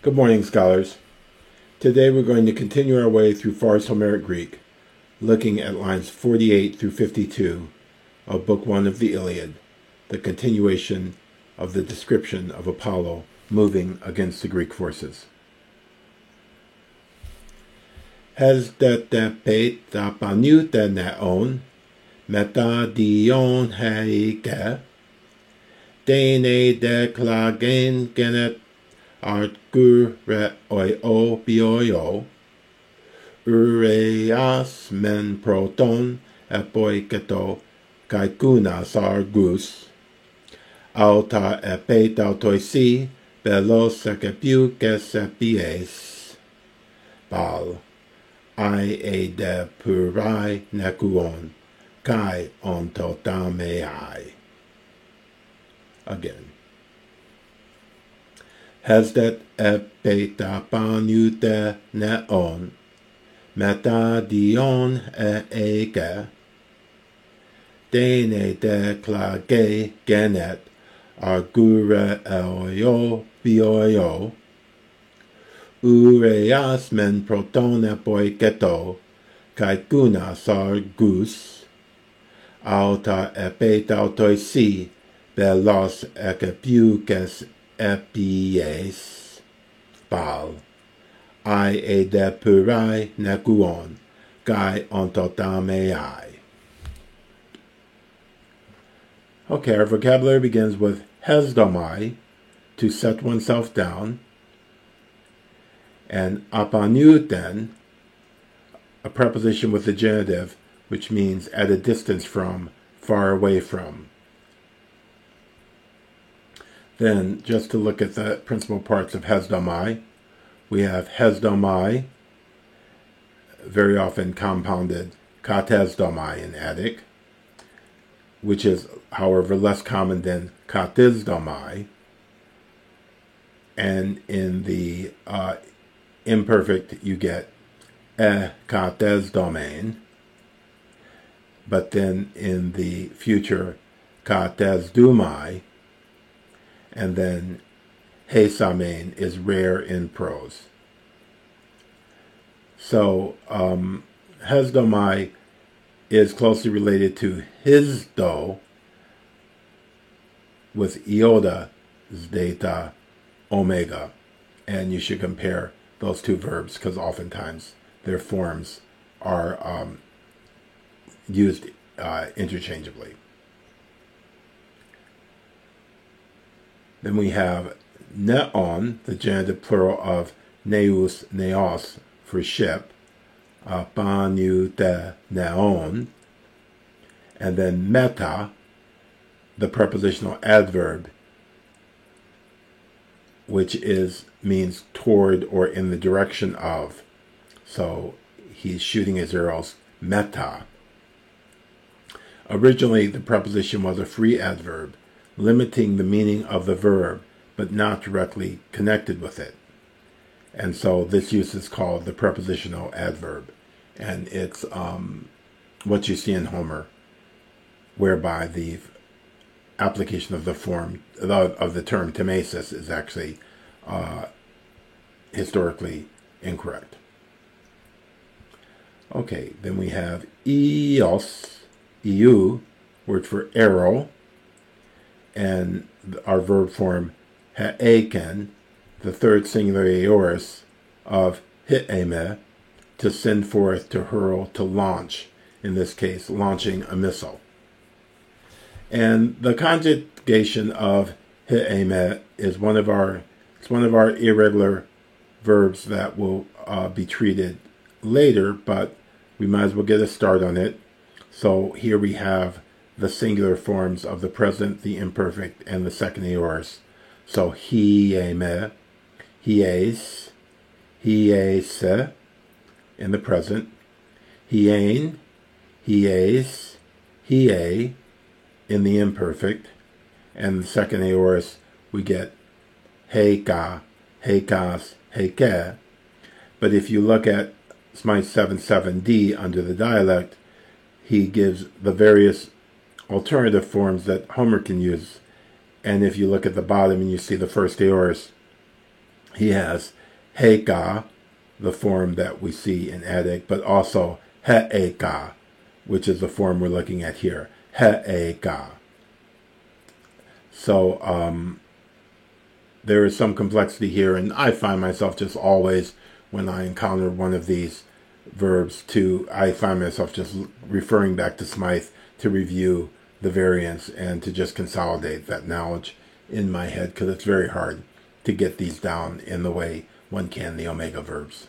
Good morning, scholars. Today we're going to continue our way through Forest Homeric Greek, looking at lines 48 through 52 of Book 1 of the Iliad, the continuation of the description of Apollo moving against the Greek forces. Hes detepet tapanute neon, meta dion heike, dene deklagen genet Artgur o bioio, ureas men proton epoiketo kaikunas argus, auta epetautoisi belos ekepiukes epies, bal, I de purai nekuon, kai ontotameai. Again. Hesdet epetapanute neon, meta dion ege, dene deklage genet, argure elio bioio, ureas men protone poiketo, kaikunas argus, auta epetautoisi, belos ekepiukes epies, bal, I de purai nekuon, kai ontotameai. Okay, our vocabulary begins with hesdomai, to set oneself down, and apanuten, a preposition with the genitive, which means at a distance from, far away from. Then, just to look at the principal parts of hesdomai, we have hesdomai, very often compounded katesdomai in Attic, which is, however, less common than katisdomai. And in the imperfect, you get katesdomain, but then in the future, katesdumai, and then hesamein is rare in prose. So hesdomai is closely related to hisdo, with iota zeta omega, and you should compare those two verbs because oftentimes their forms are used interchangeably. Then we have neon, the genitive plural of neus, neos, for ship, panute neon, and then meta, the prepositional adverb, which means toward or in the direction of. So he's shooting his arrows meta. Originally, the preposition was a free adverb, limiting the meaning of the verb, but not directly connected with it. And so this use is called the prepositional adverb. And it's what you see in Homer, whereby the application of the form of the term temesis is actually historically incorrect. Okay, then we have eos, eu, word for arrow, and our verb form ha'eken, the third singular aorist of hi'eme, to send forth, to hurl, to launch, in this case, launching a missile. And the conjugation of hi'eme is one of our irregular verbs that will be treated later, but we might as well get a start on it. So here we have the singular forms of the present, the imperfect, and the second aorist. So hi'eme, hi'es, hi'ese in the present, hi'ein, hi'es, hi'e in the imperfect, and the second aorist we get heika, heikas, heike. But if you look at Smythe 7.7d under the dialect, he gives the various alternative forms that Homer can use. And if you look at the bottom and you see the first aorist, he has Heka, the form that we see in Edik, but also He'eka, which is the form we're looking at here. He'eka. So there is some complexity here, and I find myself just always, when I encounter one of these verbs, I find myself just referring back to Smythe to review the variants and to just consolidate that knowledge in my head, because it's very hard to get these down in the way one can the Omega verbs.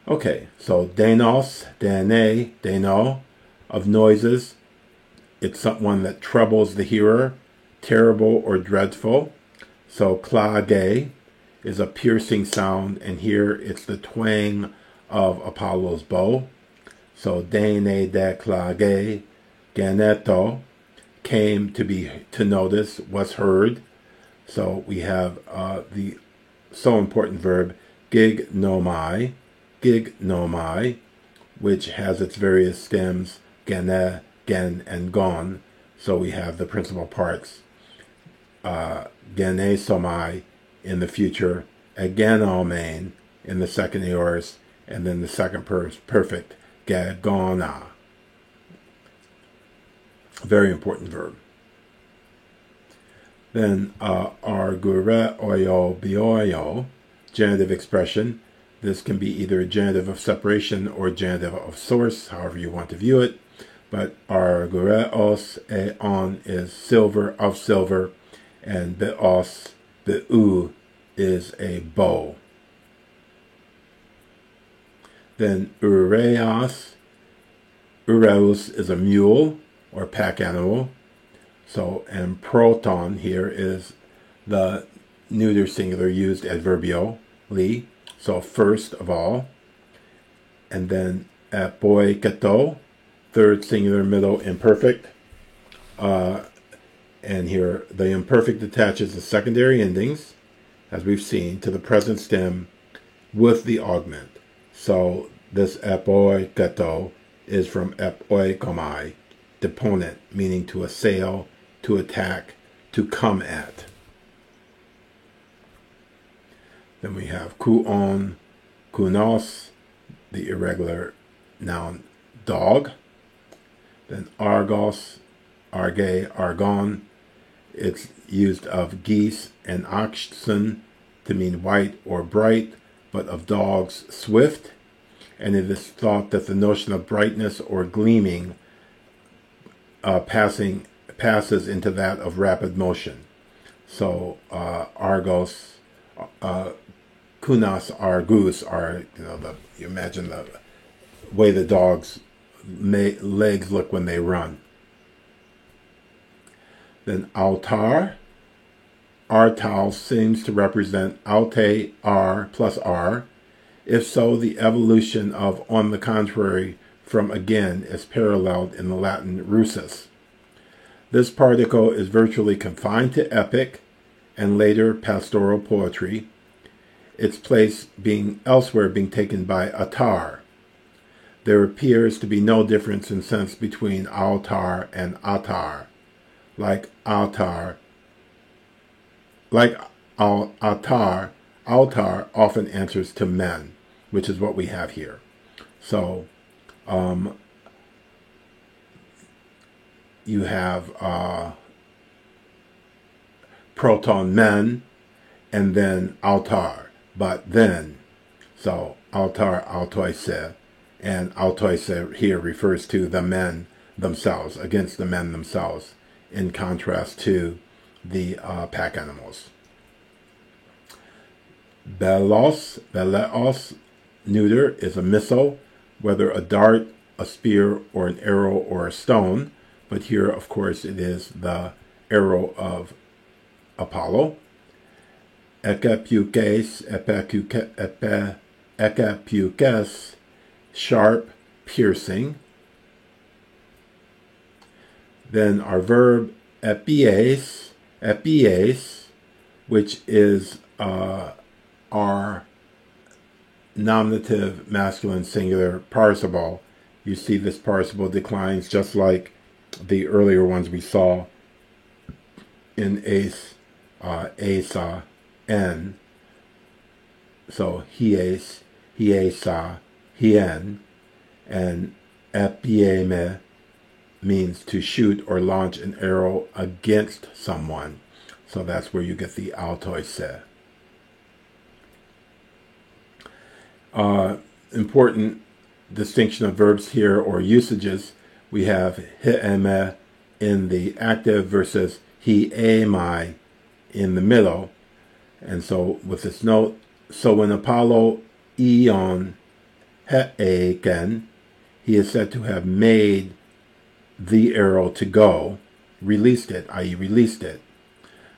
Okay, so denos, dene, deno, of noises. It's one that troubles the hearer, terrible or dreadful. So klage is a piercing sound, and here it's the twang of Apollo's bow. So dene de klage, ganeto, came to notice, was heard. So we have the so important verb gignomai, which has its various stems, gene, gen, and gon. So we have the principal parts, genesomai in the future, agenomain in the second aorist, and then the second perfect, gagona. Very important verb. Then argure oyo bioyo, genitive expression. This can be either a genitive of separation or a genitive of source, however you want to view it. But argureos eon is silver, of silver, and beos, beu, is a bow. Then ureos is a mule or pack animal. So, and proton here is the neuter singular used adverbially. So first of all, and then apoiketo, third singular middle imperfect. And here the imperfect attaches the secondary endings, as we've seen, to the present stem with the augment. So this apoiketo is from apoikomai, deponent, meaning to assail, to attack, to come at. Then we have kuon, kunos, the irregular noun dog. Then argos, arge, argon. It's used of geese and oxen to mean white or bright, but of dogs swift. And it is thought that the notion of brightness or gleaming passes into that of rapid motion. So argos, kunas, argus are, you imagine the way the dog's legs look when they run. Then altar, artal seems to represent alte, r plus r. If so, the evolution of on the contrary from again is paralleled in the Latin rusus. This particle is virtually confined to epic and later pastoral poetry, its place elsewhere being taken by atar. There appears to be no difference in sense between altar and atar. Like altar, altar often answers to men, which is what we have here. So you have proton men and then altar, but then. So altar, altoise, and altoise here refers to the men themselves, against the men themselves, in contrast to the pack animals. Beleos, neuter, is a missile, whether a dart, a spear, or an arrow, or a stone. But here, of course, it is the arrow of Apollo. Ekapukes, sharp, piercing. Then our verb epies, which is our nominative masculine singular participle. You see this participle declines just like the earlier ones we saw in asa, en. So hies, hiesa, hien, and epieme means to shoot or launch an arrow against someone. So that's where you get the altoise. Important distinction of verbs here, or usages. We have hieme in the active versus hiemai in the middle. And so with this note, so when Apollo Eon he'eken, he is said to have made the arrow to go, released it, i.e. released it.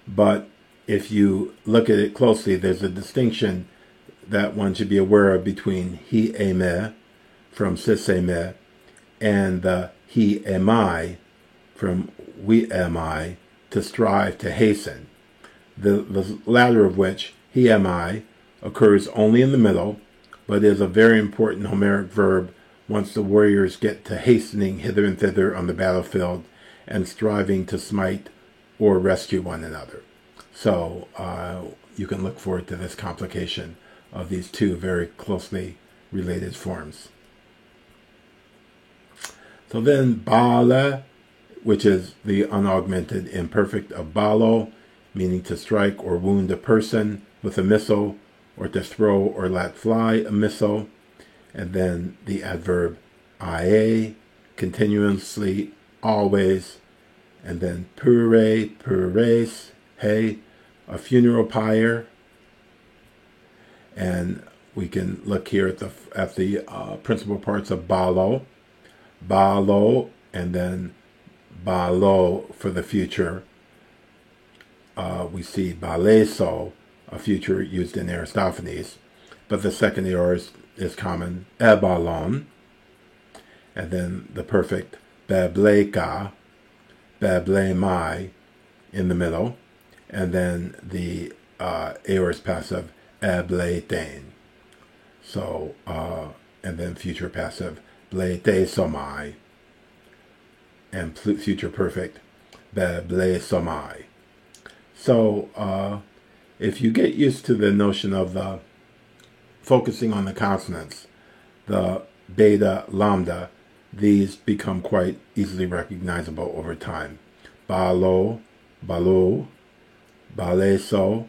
But if you look at it closely, there's a distinction that one should be aware of between hieme from siseme and the hiemai from wiemai, to strive, to hasten. The latter of which, hiemai, occurs only in the middle, but is a very important Homeric verb once the warriors get to hastening hither and thither on the battlefield and striving to smite or rescue one another. So you can look forward to this complication of these two very closely related forms. So then bale, which is the unaugmented imperfect of balo, meaning to strike or wound a person with a missile, or to throw or let fly a missile. And then the adverb ae, continuously, always. And then pure, pures, hey, a funeral pyre. And we can look here at the principal parts of balo, balo, and then balo for the future. We see baleso, a future used in Aristophanes, but the second aorist is common, ebalon, and then the perfect bebleka, beblemai in the middle, and then the aorist passive ebletein. So, and then future passive bletesomai, and future perfect beblesomai. So, if you get used to the notion of the focusing on the consonants, the beta, lambda, these become quite easily recognizable over time. Balo, balo, baleso,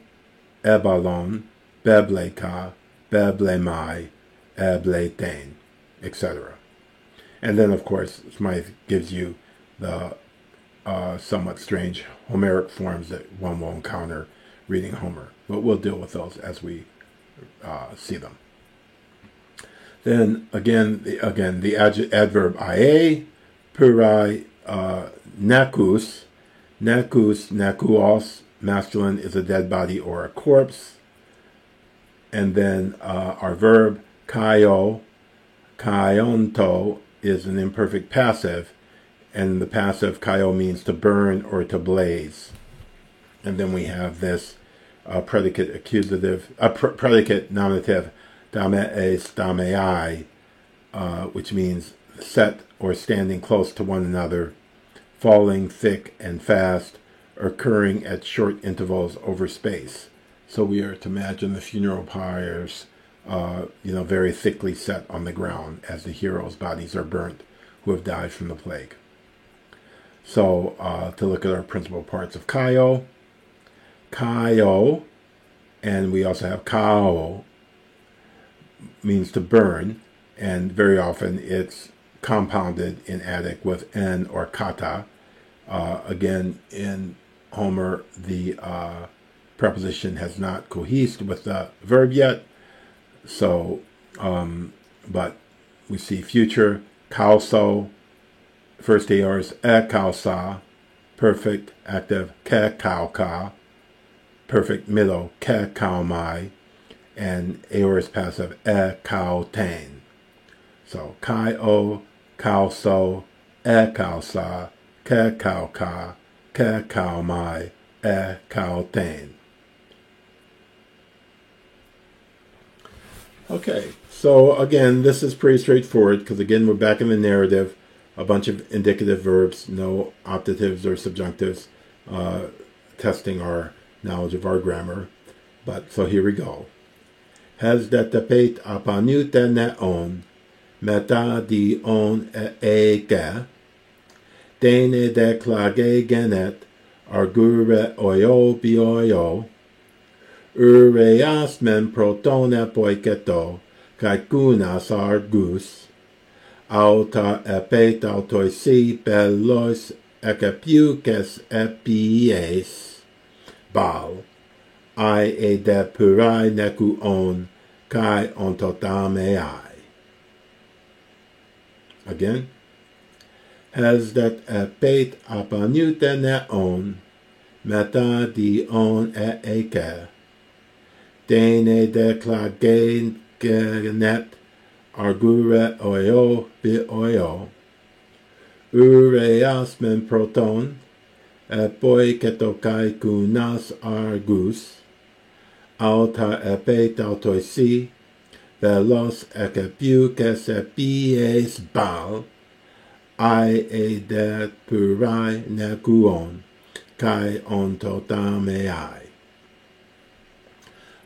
ebalon, bebleka, beblemai, ebletein, etc. And then, of course, Smythe gives you the somewhat strange Homeric forms that one will encounter reading Homer. But we'll deal with those as we see them. Then, again, the adverb ae, purai, nakus, nakuos, masculine, is a dead body or a corpse. And then our verb kaio, kaionto, is an imperfect passive, and the passive kaio means to burn or to blaze. And then we have this predicate accusative, predicate nominative, damees, damei, which means set or standing close to one another, falling thick and fast, occurring at short intervals over space. So we are to imagine the funeral pyres, very thickly set on the ground as the heroes' bodies are burnt who have died from the plague. So to look at our principal parts of kaio, and we also have kao, means to burn, and very often it's compounded in Attic with en or kata. Again, in Homer, the preposition has not cohesed with the verb yet, so, but we see future, kauso, first aorist, kausa, perfect active, kauka, perfect middle, kaumai, and aorist passive, kautain. So, kai-o, kauso, kausa, kauka, kaumai, kautain. Okay, so again, this is pretty straightforward because again, we're back in the narrative, a bunch of indicative verbs, no optatives or subjunctives, testing our knowledge of our grammar. But so here we go. Hesdetapet apanuteneon, meta dion eke, dene deklage genet, argure oio bioio, ureas men protone poiketo, kaikunas argus, auta epet autoisi bellois ekapiukes epies, bal, I e de purai neku on, kai ontotame I. Again. Has that epet apanute neon, meta di on eke, dene deklage genet, argure oio bi oio, ureas men proton, epoi ketokai kunas argus, alta epet autoisi, velos ekepiukes epies bal, I e de purai nekuon, kai ontotame I.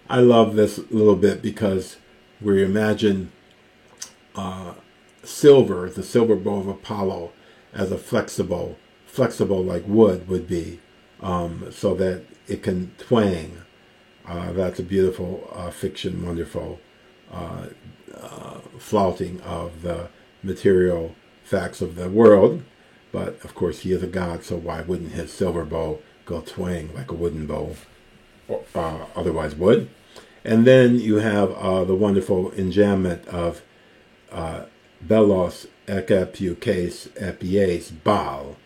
I love this little bit because we imagine silver, the silver bow of Apollo, as a flexible like wood would be, so that it can twang. That's a beautiful fiction, wonderful flaunting of the material facts of the world. But of course he is a god, so why wouldn't his silver bow go twang like a wooden bow otherwise would? And then you have the wonderful enjambment of belos ekepukes epies bal,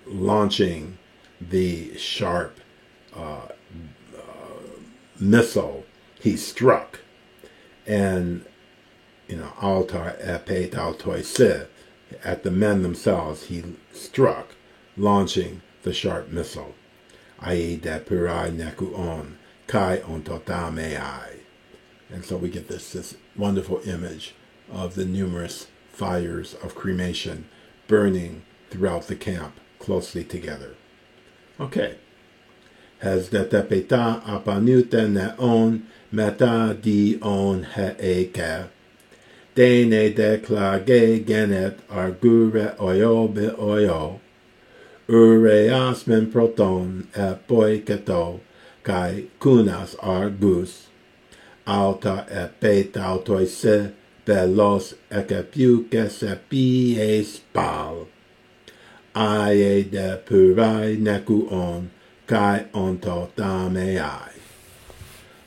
launching the sharp missile he struck, and altar epet autoise, at the men themselves he struck, launching the sharp missile. I.e. that purai neku on, kai ontotame I. And so we get this wonderful image of the numerous fires of cremation burning throughout the camp closely together. Okay. Has detepeta apanute neon meta dion heeke, dene deklage genet argure oio be oio, ureas men proton epoiketo, kai kunas argus, alta epet autoise velos ekepiukes epies bal, aie de purai neku on, kai ontotame I.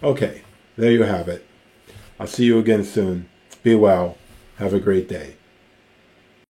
Okay, there you have it. I'll see you again soon. Be well. Have a great day.